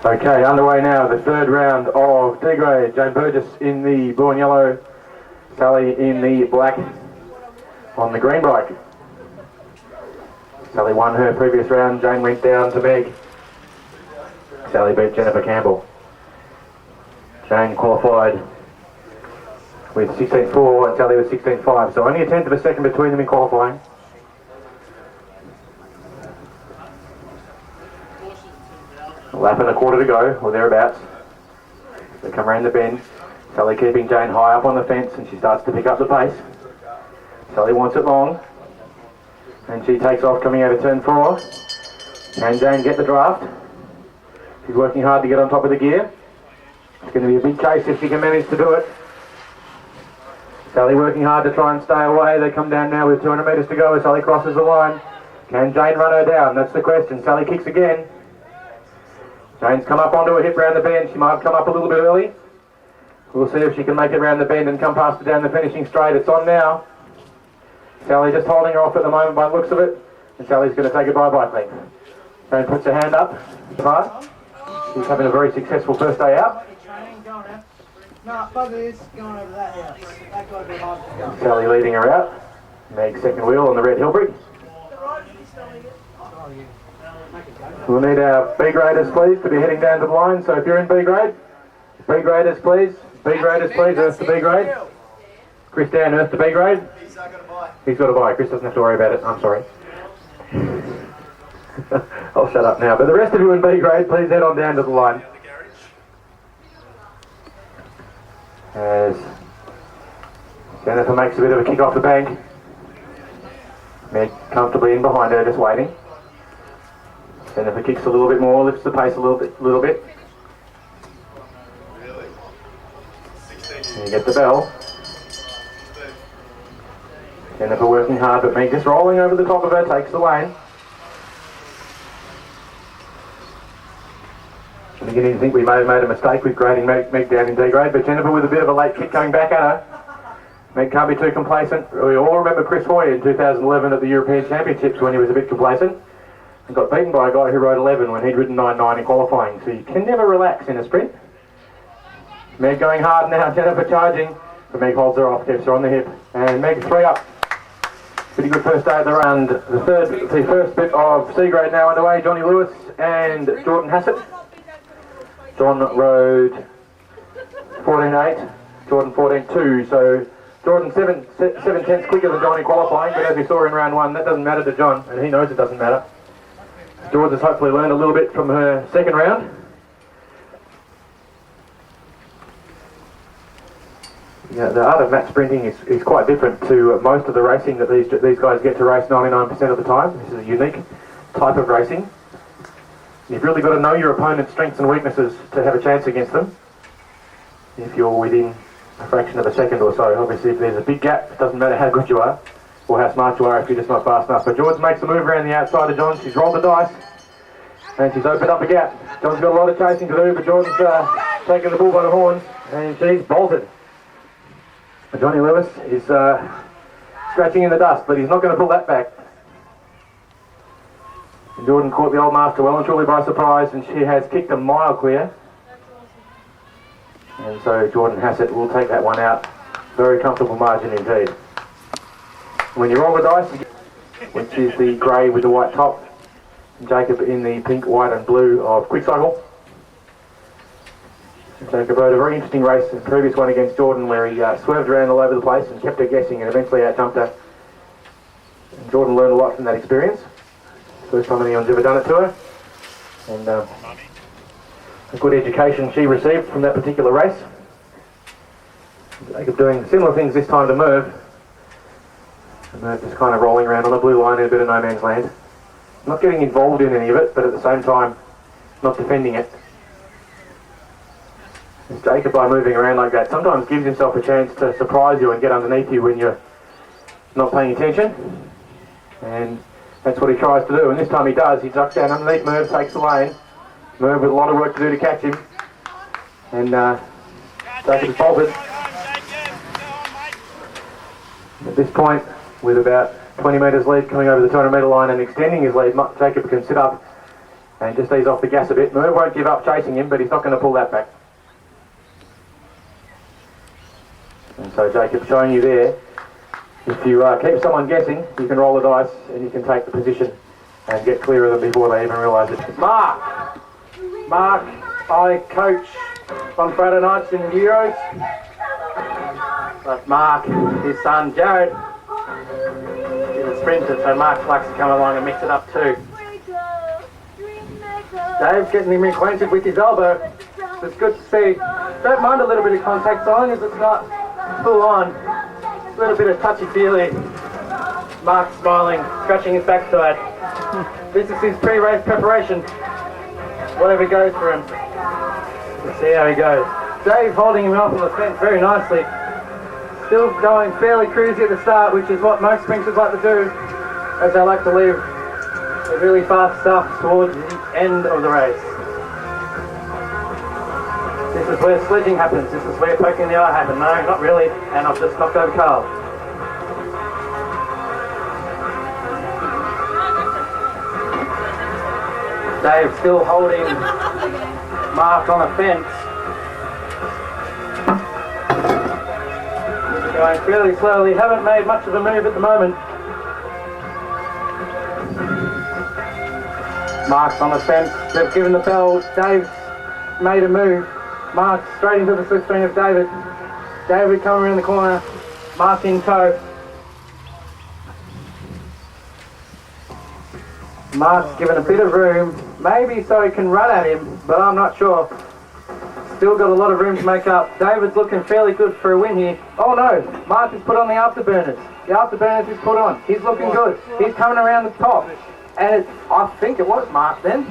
Okay, underway now, the third round of D grade. Jane Burgess in the blue and yellow, Sally in the black on the green bike. Sally won her previous round, Jane went down to Meg. Sally beat Jennifer Campbell. Jane qualified with 16.4 and Sally was 16.5, so only a tenth of a second between them in qualifying. A lap and a quarter to go, or thereabouts. They come around the bend. Sally keeping Jane high up on the fence and she starts to pick up the pace. Sally wants it long. And she takes off coming out of turn 4. Can Jane get the draft? She's working hard to get on top of the gear. It's going to be a big chase if she can manage to do it. Sally working hard to try and stay away. They come down now with 200 metres to go as Sally crosses the line. Can Jane run her down? That's the question. Sally kicks again. Jane's come up onto a hip round the bend. She might have come up a little bit early. We'll see if she can make it round the bend and come past her down the finishing straight. It's on now. Sally just holding her off at the moment by the looks of it. And Sally's going to take a bye-bye thing. Jane puts her hand up. She's having a very successful first day out. No, bugger is going over that house. That got to be hard to go. Sally leading her out. Meg second wheel on the red Hilbrig. We'll need our B graders please to be heading down to the line. So if you're in B grade, B graders please. B graders please, Earth to B grade. Chris down, Earth to B grade. He's got a bye. Chris doesn't have to worry about it. I'm sorry. I'll shut up now. But the rest of you in B grade, please head on down to the line. As Jennifer makes a bit of a kick off the bank. Meg comfortably in behind her, just waiting. Jennifer kicks a little bit more, lifts the pace a little bit. And you get the bell. Jennifer working hard, but Meg just rolling over the top of her, takes the lane. I'm beginning to think we may have made a mistake with grading Meg down in D grade, but Jennifer with a bit of a late kick coming back at her. Meg can't be too complacent. We all remember Chris Hoy in 2011 at the European Championships when he was a bit complacent and got beaten by a guy who rode 11 when he'd ridden 9.9 in qualifying. So you can never relax in a sprint. Meg going hard now, Jennifer charging, but Meg holds her off, gets her on the hip, and Meg 3 up. Pretty good first day at the round. The first bit of C grade now underway. Johnny Lewis and Jordan Hassett. John rode 14.8, Jordan 14.2, so Jordan 7 tenths quicker than John in qualifying, but as we saw in round 1, that doesn't matter to John, and he knows it doesn't matter. Jordan's hopefully learned a little bit from her second round. Yeah, the art of match sprinting is quite different to most of the racing that these guys get to race 99% of the time. This is a unique type of racing. You've really got to know your opponent's strengths and weaknesses to have a chance against them. If you're within a fraction of a second or so, obviously if there's a big gap, it doesn't matter how good you are or how smart you are if you're just not fast enough. But George makes a move around the outside of John. She's rolled the dice and she's opened up a gap. John's got a lot of chasing to do, but Jordan's taking the bull by the horns and she's bolted. And Johnny Lewis is scratching in the dust, but he's not going to pull that back. And Jordan caught the old master well and truly by surprise, and she has kicked a mile clear. And so Jordan Hassett will take that one out. Very comfortable margin indeed. When you roll the dice, which is the grey with the white top, Jacob in the pink, white and blue of Quick Cycle. Jacob rode a very interesting race, the previous one against Jordan, where he swerved around all over the place and kept her guessing and eventually out-jumped her. And Jordan learned a lot from that experience. First time anyone's ever done it to her. And a good education she received from that particular race. Jacob doing similar things this time to Merv. And Merv just kind of rolling around on a blue line in a bit of no man's land. Not getting involved in any of it, but at the same time not defending it. And Jacob, by moving around like that, sometimes gives himself a chance to surprise you and get underneath you when you're not paying attention. And that's what he tries to do, and this time he does. He ducks down underneath Merv, takes the lane. Merv with a lot of work to do to catch him. And Jacob's bolted. At this point, with about 20 metres lead coming over the 200 metre line and extending his lead, Jacob can sit up And just ease off the gas a bit. Merv won't give up chasing him, but he's not going to pull that back. And so Jacob showing you there, if you keep someone guessing, you can roll the dice and you can take the position and get clear of them before they even realise it. Mark, I coach on Friday nights in the Euros. But Mark, his son Jared, is a sprinter, so Mark likes to come along and mix it up too. Dave's getting him acquainted with his elbow. It's good to see. Don't mind a little bit of contact, so long as it's not full on. A little bit of touchy-feely. Mark's smiling, scratching his backside. This is his pre-race preparation. Whatever goes for him. Let's see how he goes. Dave holding him off on the fence very nicely. Still going fairly cruisy at the start, which is what most sprinters like to do, as they like to leave the really fast stuff towards the end of the race. This is where sledging happens. This is where poking the eye happens. No, not really. And I've just knocked over Carl. Dave still holding Mark on the fence. Going fairly slowly. Haven't made much of a move at the moment. Mark's on the fence. They've given the bell. Dave's made a move. Mark straight into the slipstream of David. David coming around the corner. Mark in tow. Mark's given a bit of room, maybe so he can run at him, but I'm not sure. Still got a lot of room to make up. David's looking fairly good for a win here. Oh no, Mark has put on the afterburners. The afterburners is put on. He's looking good. He's coming around the top. And I think it was Mark then.